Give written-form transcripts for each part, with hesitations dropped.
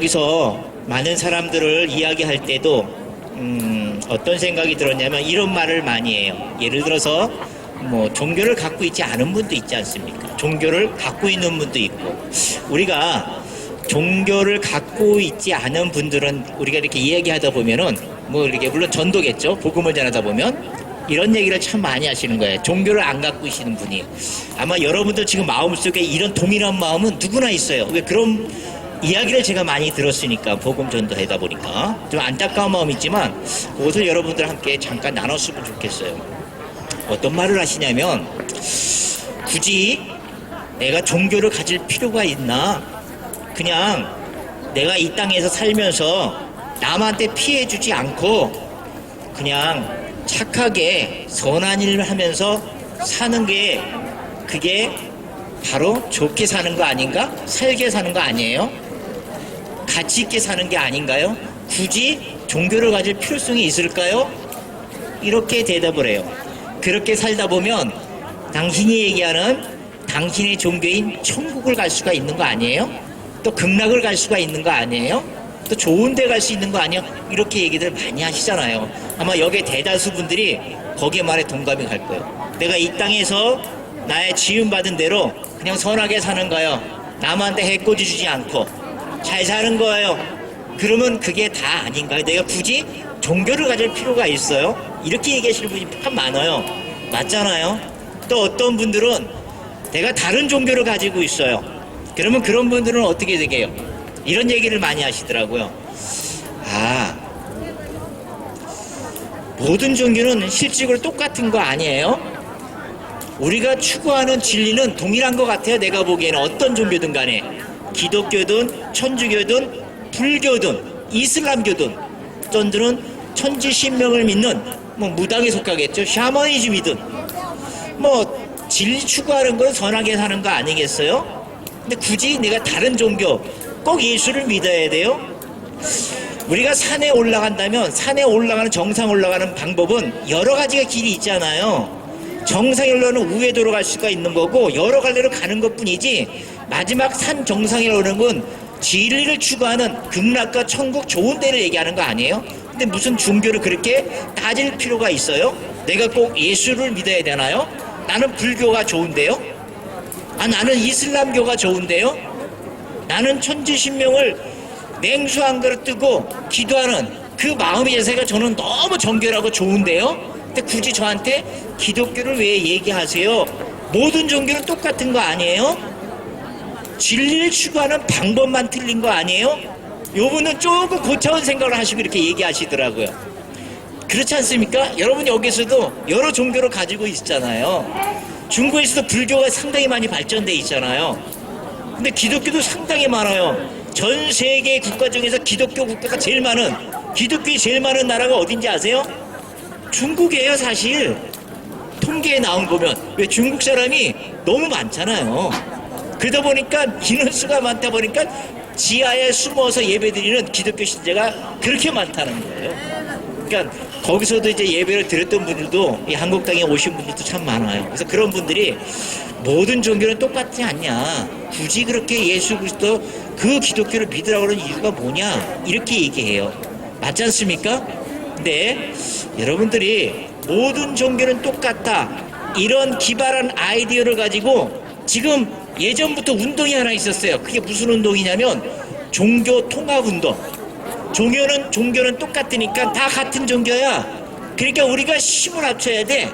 여기서 많은 사람들을 이야기할 때도 어떤 생각이 들었냐면 이런 말을 많이 해요. 예를 들어서 뭐 종교를 갖고 있지 않은 분도 있지 않습니까? 종교를 갖고 있는 분도 있고, 우리가 종교를 갖고 있지 않은 분들은 우리가 이렇게 이야기하다 보면은 뭐 이렇게 물론 전도겠죠. 복음을 전하다 보면 이런 얘기를 참 많이 하시는 거예요. 종교를 안 갖고 계시는 분이. 아마 여러분들 지금 마음속에 이런 동일한 마음은 누구나 있어요. 왜 그런 이야기를 제가 많이 들었으니까, 복음 전도하다 보니까 좀 안타까운 마음이 있지만 그것을 여러분들 함께 잠깐 나눴으면 좋겠어요. 어떤 말을 하시냐면, 굳이 내가 종교를 가질 필요가 있나? 그냥 내가 이 땅에서 살면서 남한테 피해 주지 않고 그냥 착하게 선한 일을 하면서 사는 게, 그게 바로 좋게 사는 거 아닌가? 살게 사는 거 아니에요? 가치 있게 사는 게 아닌가요? 굳이 종교를 가질 필요성이 있을까요? 이렇게 대답을 해요. 그렇게 살다 보면 당신이 얘기하는 당신의 종교인 천국을 갈 수가 있는 거 아니에요? 또 극락을 갈 수가 있는 거 아니에요? 또 좋은 데 갈 수 있는 거 아니에요? 이렇게 얘기들 많이 하시잖아요. 아마 여기에 대다수 분들이 거기에 말에 동감이 갈 거예요. 내가 이 땅에서 나의 지음받은 대로 그냥 선하게 사는 거예요. 남한테 해코지 주지 않고 잘 사는 거예요. 그러면 그게 다 아닌가요? 내가 굳이 종교를 가질 필요가 있어요? 이렇게 얘기하시는 분이 참 많아요. 맞잖아요. 또 어떤 분들은 내가 다른 종교를 가지고 있어요. 그러면 그런 분들은 어떻게 되게요? 이런 얘기를 많이 하시더라고요. 모든 종교는 실질적으로 똑같은 거 아니에요? 우리가 추구하는 진리는 동일한 것 같아요. 내가 보기에는 어떤 종교든 간에, 기독교든 천주교든 불교든 이슬람교든, 어떤들은 천지신명을 믿는 뭐 무당에 속하겠죠. 샤머니즘이든 뭐 진리 추구하는 건 선하게 사는 거 아니겠어요? 근데 굳이 내가 다른 종교, 꼭 예수를 믿어야 돼요? 우리가 산에 올라간다면 산에 올라가는, 정상 올라가는 방법은 여러 가지가 길이 있잖아요. 정상에 올라가는 우회도로 갈 수가 있는 거고 여러 갈래로 가는 것뿐이지, 마지막 산 정상에 오르는 건 진리를 추구하는 극락과 천국, 좋은 데를 얘기하는 거 아니에요? 근데 무슨 종교를 그렇게 따질 필요가 있어요? 내가 꼭 예수를 믿어야 되나요? 나는 불교가 좋은데요? 나는 이슬람교가 좋은데요? 나는 천지신명을 냉수 한 그릇 뜨고 기도하는 그 마음의 자세가 저는 너무 정결하고 좋은데요? 근데 굳이 저한테 기독교를 왜 얘기하세요? 모든 종교는 똑같은 거 아니에요? 진리를 추구하는 방법만 틀린 거 아니에요? 요분은 조금 고차원 생각을 하시고 이렇게 얘기하시더라고요. 그렇지 않습니까? 여러분 여기서도 여러 종교를 가지고 있잖아요. 중국에서도 불교가 상당히 많이 발전돼 있잖아요. 근데 기독교도 상당히 많아요. 전 세계 국가 중에서 기독교 국가가 제일 많은, 기독교이 제일 많은 나라가 어딘지 아세요? 중국이에요. 사실 통계에 나온 거면. 왜? 중국 사람이 너무 많잖아요. 그러다 보니까 인원수가 많다 보니까 지하에 숨어서 예배드리는 기독교 신자가 그렇게 많다는 거예요. 그러니까 거기서도 이제 예배를 드렸던 분들도, 이 한국 땅에 오신 분들도 참 많아요. 그래서 그런 분들이 모든 종교는 똑같지 않냐, 굳이 그렇게 예수 그리스도 그 기독교를 믿으라고 하는 이유가 뭐냐, 이렇게 얘기해요. 맞지 않습니까? 근데 여러분들이 모든 종교는 똑같다, 이런 기발한 아이디어를 가지고 지금 예전부터 운동이 하나 있었어요. 그게 무슨 운동이냐면 종교 통합 운동. 종교는 똑같으니까 다 같은 종교야. 그러니까 우리가 힘을 합쳐야 돼.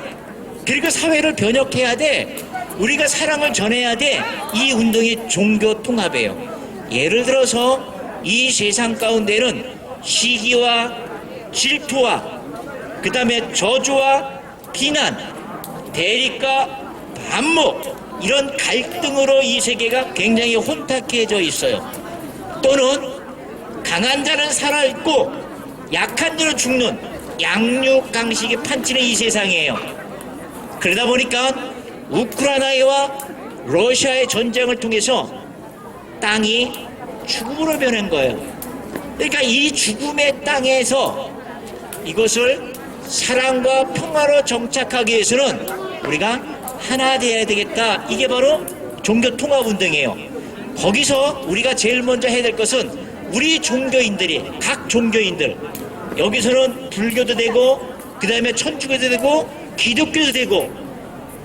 그리고 사회를 변혁해야 돼. 우리가 사랑을 전해야 돼. 이 운동이 종교 통합이에요. 예를 들어서 이 세상 가운데는 시기와 질투와 그 다음에 저주와 비난, 대립과 반목, 이런 갈등으로 이 세계가 굉장히 혼탁해져 있어요. 또는 강한 자는 살아있고 약한 자는 죽는 양육강식이 판치는 이 세상이에요. 그러다 보니까 우크라이나와 러시아의 전쟁을 통해서 땅이 죽음으로 변한 거예요. 그러니까 이 죽음의 땅에서 이것을 사랑과 평화로 정착하기 위해서는 우리가 하나 되어야 되겠다. 이게 바로 종교 통합 운동이에요. 거기서 우리가 제일 먼저 해야 될 것은 우리 종교인들이, 각 종교인들, 여기서는 불교도 되고 그 다음에 천주교도 되고 기독교도 되고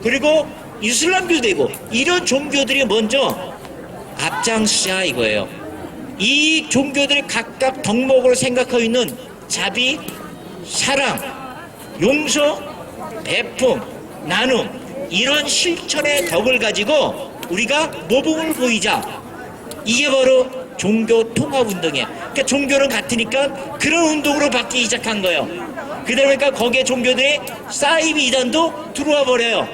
그리고 이슬람교도 되고 이런 종교들이 먼저 앞장서자 이거예요. 이 종교들이 각각 덕목으로 생각하고 있는 자비, 사랑, 용서, 배품, 나눔 이런 실천의 덕을 가지고 우리가 모범을 보이자. 이게 바로 종교 통합운동이에요. 그러니까 종교는 같으니까 그런 운동으로 바뀌기 시작한 거예요. 그러니까 거기에 종교들이 사이비 이단도 들어와 버려요.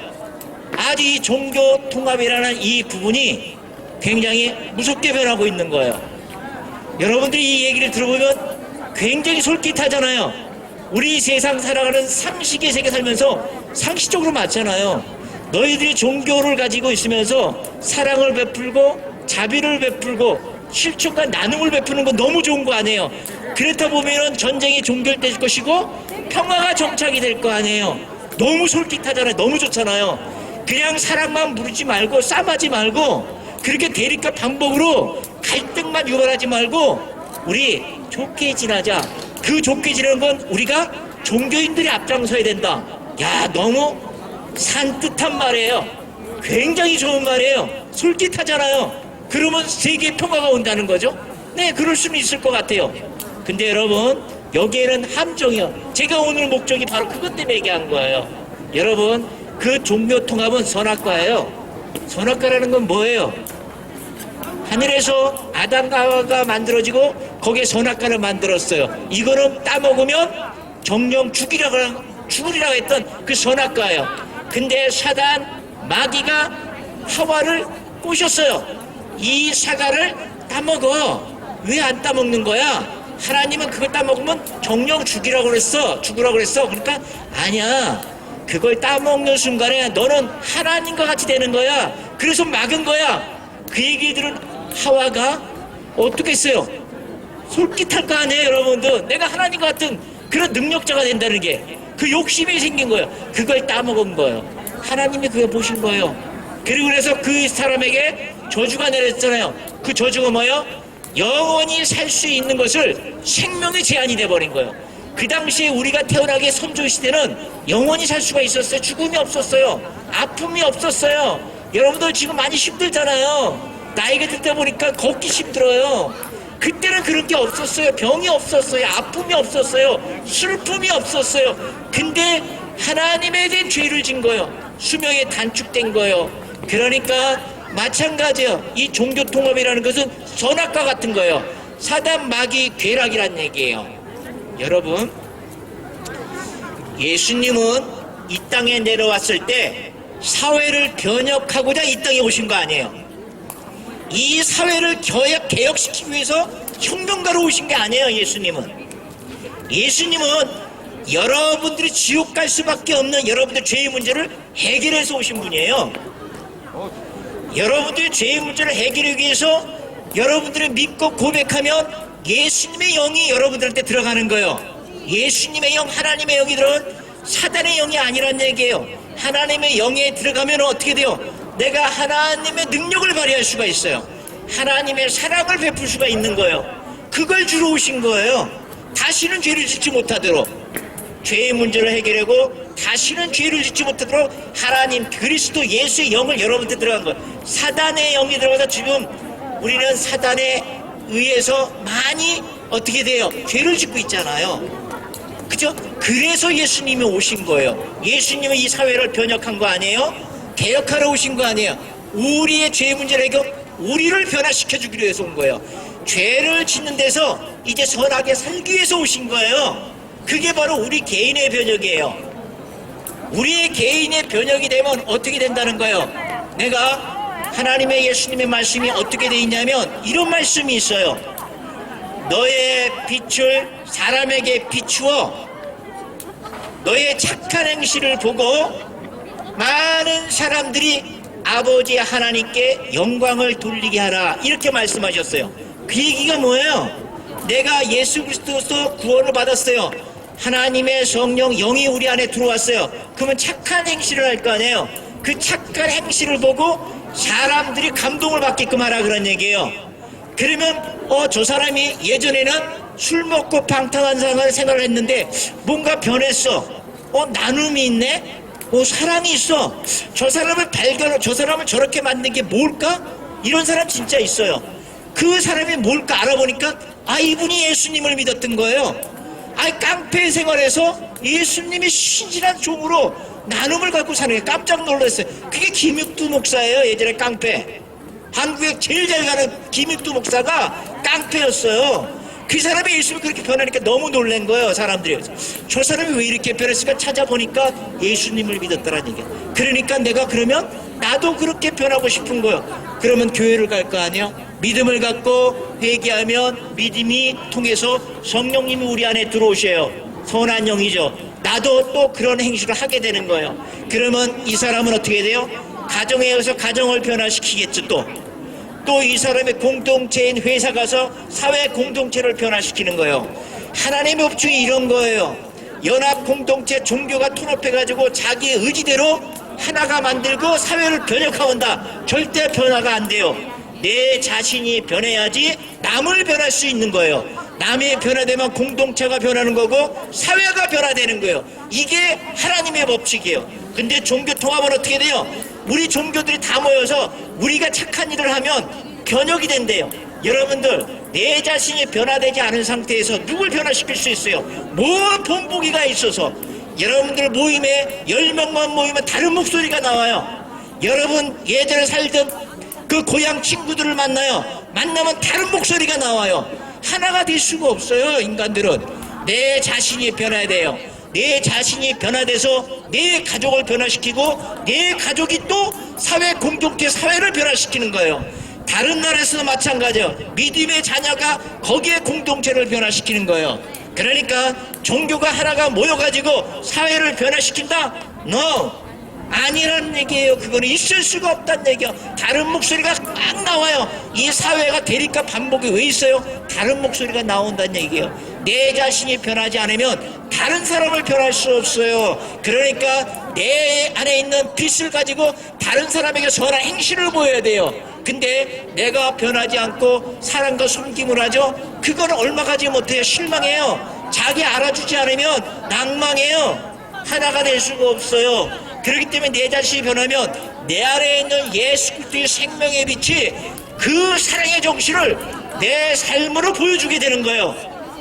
아주 이 종교 통합이라는 이 부분이 굉장히 무섭게 변하고 있는 거예요. 여러분들이 이 얘기를 들어보면 굉장히 솔깃하잖아요. 우리 세상 살아가는 상식의 세계 살면서 상식적으로 맞잖아요. 너희들이 종교를 가지고 있으면서 사랑을 베풀고 자비를 베풀고 실천과 나눔을 베푸는 건 너무 좋은 거 아니에요. 그렇다 보면 전쟁이 종결될 것이고 평화가 정착이 될 거 아니에요. 너무 솔깃하잖아요. 너무 좋잖아요. 그냥 사랑만 부르지 말고 싸마지 말고 그렇게 대립과 반복으로 갈등만 유발하지 말고 우리 좋게 지나자. 그 좋게 지내는 건 우리가 종교인들이 앞장서야 된다. 야, 너무 산뜻한 말이에요. 굉장히 좋은 말이에요. 솔깃하잖아요. 그러면 세계 평화가 온다는 거죠. 네, 그럴 수는 있을 것 같아요. 근데 여러분, 여기에는 함정이요. 제가 오늘 목적이 바로 그것 때문에 얘기한 거예요. 여러분, 그 종교 통합은 선악과예요. 선악과라는 건 뭐예요? 하늘에서 아담과 하와가 만들어지고 거기에 선악과를 만들었어요. 이거는 따먹으면 정령 죽으리라고 했던 그 선악과예요. 근데 사단 마귀가 하와를 꼬셨어요. 이 사과를 따먹어. 왜 안 따먹는 거야? 하나님은 그걸 따먹으면 정령 죽으라고 그랬어. 그러니까 아니야. 그걸 따먹는 순간에 너는 하나님과 같이 되는 거야. 그래서 막은 거야. 그 얘기 들은 하와가 어떻게 했어요? 솔깃할 거 아니에요, 여러분들. 내가 하나님과 같은 그런 능력자가 된다는 게 그 욕심이 생긴 거예요. 그걸 따먹은 거예요. 하나님이 그걸 보신 거예요. 그리고 그래서 그 사람에게 저주가 내렸잖아요. 그 저주가 뭐예요? 영원히 살 수 있는 것을 생명의 제한이 돼버린 거예요. 그 당시에 우리가 태어나기 선조 시대는 영원히 살 수가 있었어요. 죽음이 없었어요. 아픔이 없었어요. 여러분들 지금 많이 힘들잖아요. 나이가 들다 보니까 걷기 힘들어요. 그때는 그런 게 없었어요. 병이 없었어요. 아픔이 없었어요. 슬픔이 없었어요. 근데 하나님에 대한 죄를 진 거예요. 수명이 단축된 거예요. 그러니까 마찬가지예요. 이 종교 통합이라는 것은 선악과 같은 거예요. 사단 마귀 괴락이란 얘기예요. 여러분, 예수님은 이 땅에 내려왔을 때 사회를 변혁하고자 이 땅에 오신 거 아니에요. 이 사회를 개혁시키기 위해서 혁명가로 오신 게 아니에요. 예수님은 여러분들이 지옥 갈 수밖에 없는 여러분들 죄의 문제를 해결해서 오신 분이에요. 여러분들의 죄의 문제를 해결하기 위해서 여러분들이 믿고 고백하면 예수님의 영이 여러분들한테 들어가는 거예요. 예수님의 영, 하나님의 영이 들어간 사단의 영이 아니란 얘기예요. 하나님의 영에 들어가면 어떻게 돼요? 내가 하나님의 능력을 발휘할 수가 있어요. 하나님의 사랑을 베풀 수가 있는 거예요. 그걸 주러 오신 거예요. 다시는 죄를 짓지 못하도록, 죄의 문제를 해결하고 다시는 죄를 짓지 못하도록 하나님 그리스도 예수의 영을 여러분한테 들어간 거예요. 사단의 영이 들어가서 지금 우리는 사단에 의해서 많이 어떻게 돼요? 죄를 짓고 있잖아요. 그죠? 그래서 예수님이 오신 거예요. 예수님은 이 사회를 변혁한 거 아니에요? 개혁하러 오신 거 아니에요. 우리의 죄 문제를 해결, 우리를 변화시켜 주기로 해서 온 거예요. 죄를 짓는 데서 이제 선하게 살기 위해서 오신 거예요. 그게 바로 우리 개인의 변혁이에요. 우리의 개인의 변혁이 되면 어떻게 된다는 거예요? 내가 하나님의 예수님의 말씀이 어떻게 돼 있냐면 이런 말씀이 있어요. 너의 빛을 사람에게 비추어 너의 착한 행실을 보고 많은 사람들이 아버지 하나님께 영광을 돌리게 하라, 이렇게 말씀하셨어요. 그 얘기가 뭐예요? 내가 예수 그리스도로서 구원을 받았어요. 하나님의 성령 영이 우리 안에 들어왔어요. 그러면 착한 행실을 할 거 아니에요. 그 착한 행실을 보고 사람들이 감동을 받게끔 하라, 그런 얘기예요. 그러면 저 사람이 예전에는 술 먹고 방탕한 생활을 했는데 뭔가 변했어. 나눔이 있네. 사랑이 있어. 저 사람을 저 사람을 저렇게 만든 게 뭘까? 이런 사람 진짜 있어요. 그 사람이 뭘까 알아보니까 이분이 예수님을 믿었던 거예요. 깡패 생활에서 예수님이 신실한 종으로 나눔을 갖고 사는 게 깜짝 놀랐어요. 그게 김육두 목사예요. 예전에 깡패. 한국에 제일 잘 가는 김육두 목사가 깡패였어요. 그 사람이 예수님이 그렇게 변하니까 너무 놀란 거예요. 사람들이. 저 사람이 왜 이렇게 변했을까 찾아보니까 예수님을 믿었다라는 얘기야. 그러니까 내가 그러면 나도 그렇게 변하고 싶은 거예요. 그러면 교회를 갈 거 아니야? 믿음을 갖고 회개하면 믿음이 통해서 성령님이 우리 안에 들어오셔요. 선한 영이죠. 나도 또 그런 행실을 하게 되는 거예요. 그러면 이 사람은 어떻게 돼요? 가정에 의해서 가정을 변화시키겠죠. 또 이 사람의 공동체인 회사 가서 사회 공동체를 변화시키는 거예요. 하나님의 법칙이 이런 거예요. 연합 공동체 종교가 통합해가지고 자기 의지대로 하나가 만들고 사회를 변혁하온다. 절대 변화가 안 돼요. 내 자신이 변해야지 남을 변할 수 있는 거예요. 남이 변화되면 공동체가 변하는 거고 사회가 변화되는 거예요. 이게 하나님의 법칙이에요. 근데 종교 통합은 어떻게 돼요? 우리 종교들이 다 모여서 우리가 착한 일을 하면 변혁이 된대요. 여러분들 내 자신이 변화되지 않은 상태에서 누굴 변화시킬 수 있어요? 뭔 본보기가 있어서. 여러분들 모임에 10명만 모이면 다른 목소리가 나와요. 여러분 예전에 살던 그 고향 친구들을 만나요. 만나면 다른 목소리가 나와요. 하나가 될 수가 없어요. 인간들은 내 자신이 변화해야 돼요. 내 자신이 변화돼서 내 가족을 변화시키고 내 가족이 또 사회 공동체 사회를 변화시키는 거예요. 다른 나라에서도 마찬가지예요. 믿음의 자녀가 거기에 공동체를 변화시키는 거예요. 그러니까 종교가 하나가 모여가지고 사회를 변화시킨다? No! 아니라는 얘기예요. 그거는 있을 수가 없다는 얘기예요. 다른 목소리가 막 나와요. 이 사회가 대립과 반복이 왜 있어요? 다른 목소리가 나온다는 얘기예요. 내 자신이 변하지 않으면 다른 사람을 변할 수 없어요. 그러니까 내 안에 있는 빛을 가지고 다른 사람에게 선한 행실을 보여야 돼요. 근데 내가 변하지 않고 사랑과 섬김을 하죠? 그거는 얼마 가지 못해요. 실망해요. 자기 알아주지 않으면 낭망해요. 하나가 될 수가 없어요. 그렇기 때문에 내 자신이 변하면 내 안에 있는 예수 그리스도의 생명의 빛이 그 사랑의 정신을 내 삶으로 보여주게 되는 거예요.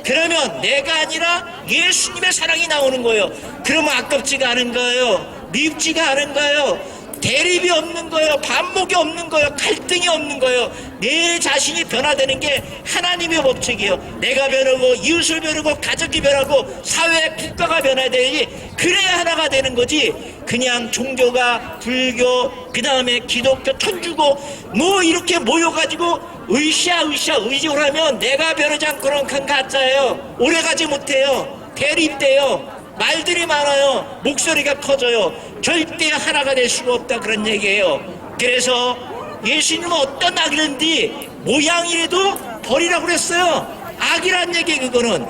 그러면 내가 아니라 예수님의 사랑이 나오는 거예요. 그러면 아깝지가 않은 거예요. 밉지가 않은 거예요. 대립이 없는 거예요. 반목이 없는 거예요. 갈등이 없는 거예요. 내 자신이 변화되는 게 하나님의 법칙이에요. 내가 변하고 이웃을 변하고 가족이 변하고 사회 국가가 변화되니 그래야 하나가 되는 거지. 그냥 종교가 불교 그 다음에 기독교 천주교 뭐 이렇게 모여가지고 의식을 하면 내가 변하지 않고는 큰 가짜예요. 오래가지 못해요. 대립돼요. 말들이 많아요. 목소리가 커져요. 절대 하나가 될 수가 없다 그런 얘기예요. 그래서 예수님은 어떤 악이든지 모양이라도 버리라고 그랬어요. 악이란 얘기 그거는.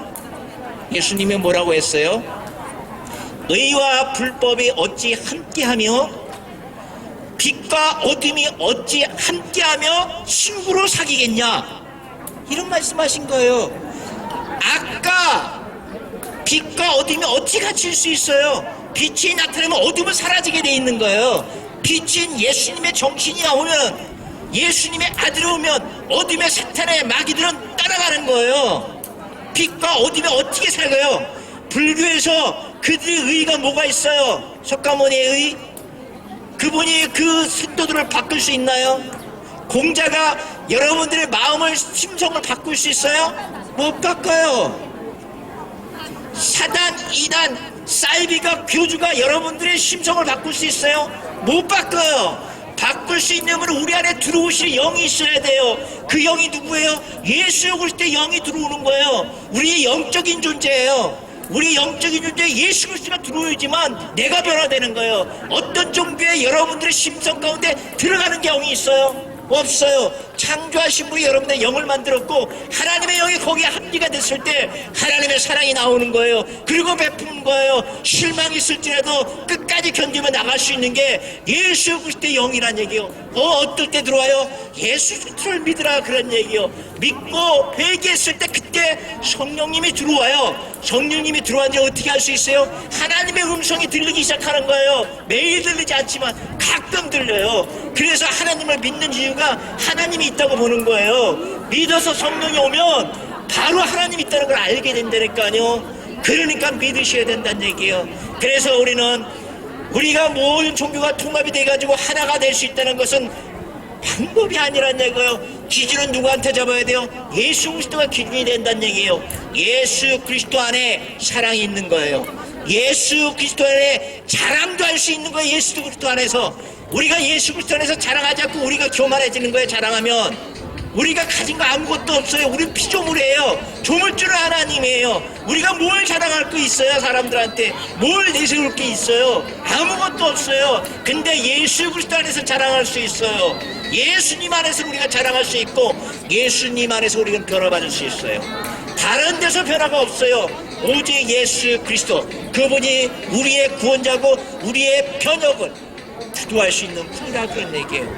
예수님이 뭐라고 했어요? 의와 불법이 어찌 함께하며 빛과 어둠이 어찌 함께하며 친구로 사귀겠냐, 이런 말씀하신 거예요. 아까 빛과 어둠이 어찌 갇힐 수 있어요? 빛이 나타나면 어둠은 사라지게 돼 있는 거예요. 빛인 예수님의 정신이 나오면, 예수님의 아들이 오면 어둠의 사탄의 마귀들은 따라가는 거예요. 빛과 어둠이 어떻게 살아요? 불교에서 그들의 의의가 뭐가 있어요? 석가모니의 의? 그분이 그 신도들을 바꿀 수 있나요? 공자가 여러분들의 마음을, 심성을 바꿀 수 있어요? 못 바꿔요. 사단, 이단, 사이비가, 교주가 여러분들의 심성을 바꿀 수 있어요? 못 바꿔요. 바꿀 수 있는 분은 우리 안에 들어오실 영이 있어야 돼요. 그 영이 누구예요? 예수에 오실 때 영이 들어오는 거예요. 우리의 영적인 존재예요. 우리 영적인 존재에 예수 그리스도가 들어오지만 내가 변화되는 거예요. 어떤 종교에 여러분들의 심성 가운데 들어가는 게 영이 있어요? 없어요. 창조하신 분이 여러분의 영을 만들었고 하나님의 영이 거기에 합리가 됐을 때 하나님의 사랑이 나오는 거예요. 그리고 베푸는 거예요. 실망이 있을지라도 끝까지 견디며 나갈 수 있는 게 예수 그리스도의 영이란 얘기예요. 어떨 때 들어와요? 예수 그리스도를 믿으라 그런 얘기예요. 믿고 회개했을 때 그때 성령님이 들어와요. 성령님이 들어왔는데 어떻게 할 수 있어요? 하나님의 음성이 들리기 시작하는 거예요. 매일 들리지 않지만 가끔 들려요. 그래서 하나님을 믿는 이유가 하나님이 있다고 보는 거예요. 믿어서 성령이 오면 바로 하나님이 있다는 걸 알게 된다니까요. 그러니까 믿으셔야 된다는 얘기예요. 그래서 우리가 모든 종교가 통합이 돼가지고 하나가 될 수 있다는 것은 방법이 아니란 얘기예요. 기준은 누구한테 잡아야 돼요? 예수 그리스도가 기준이 된다는 얘기예요. 예수 그리스도 안에 사랑이 있는 거예요. 예수 그리스도 안에 자랑도 할 수 있는 거예요. 예수 그리스도 안에서 우리가 예수 그리스도 안에서 자랑하지 않고 우리가 교만해지는 거예요. 자랑하면 우리가 가진 거 아무것도 없어요. 우리는 피조물이에요. 조물주는 하나님이에요. 우리가 뭘 자랑할 거 있어요? 사람들한테 뭘 내세울 게 있어요? 아무것도 없어요. 근데 예수 그리스도 안에서 자랑할 수 있어요. 예수님 안에서 우리가 자랑할 수 있고 예수님 안에서 우리가 변화받을 수 있어요. 다른 데서 변화가 없어요. 오직 예수 그리스도, 그분이 우리의 구원자고 우리의 변혁을 주도할 수 있는 분이라 그런 얘기예요.